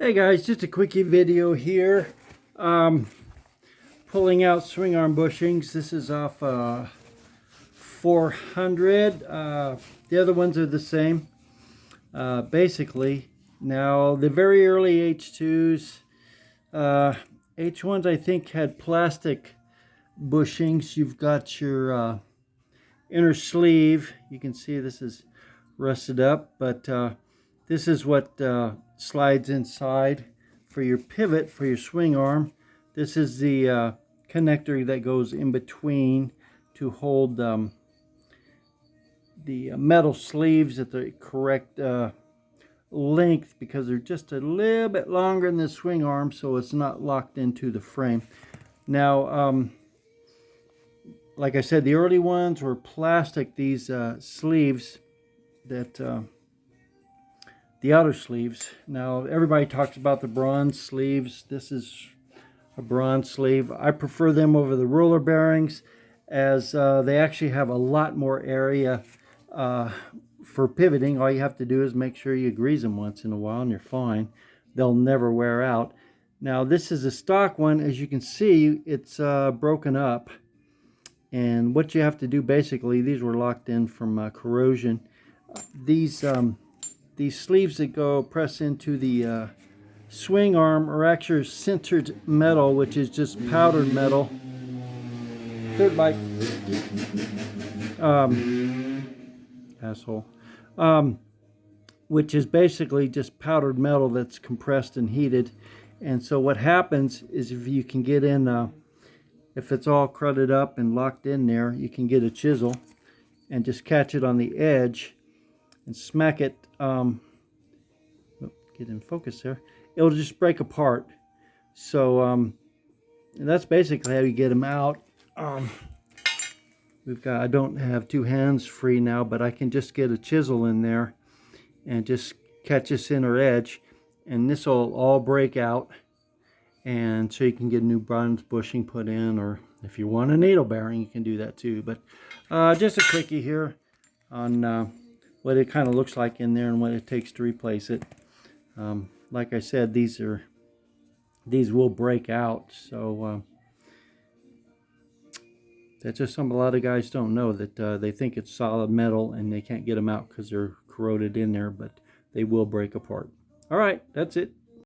Hey guys, just a quickie video here. Pulling out swing arm bushings. This is off 400. The other ones are the same. Basically, now the very early H2s, H1s I think had plastic bushings. You've got your inner sleeve. You can see this is rusted up, but this is what slides inside for your pivot for your swing arm. This is the connector that goes in between to hold the metal sleeves at the correct length, because they're just a little bit longer than the swing arm, so it's not locked into the frame. Now, like I said, the early ones were plastic. These sleeves that the outer sleeves. Now everybody talks about the bronze sleeves. This is a bronze sleeve. I prefer them over the roller bearings, as they actually have a lot more area for pivoting. All you have to do is make sure you grease them once in a while and you're fine. They'll never wear out. Now this is a stock one. As you can see, it's broken up, and what you have to do, basically, these were locked in from corrosion. These sleeves that go press into the swing arm are actually sintered metal, which is just powdered metal. Third bite. Asshole. Which is basically just powdered metal that's compressed and heated. And so what happens is, if you can get in, if it's all crudded up and locked in there, you can get a chisel and just catch it on the edge and smack it. Get in focus there. It'll just break apart. So that's basically how you get them out. I don't have two hands free now, but I can just get a chisel in there and just catch this inner edge, and this will all break out, and so you can get a new bronze bushing put in, or if you want a needle bearing, you can do that too. But just a quickie here on what it kind of looks like in there and what it takes to replace it. Like I said, these will break out, so that's just a lot of guys don't know, that they think it's solid metal and they can't get them out because they're corroded in there, but they will break apart. All right, that's it.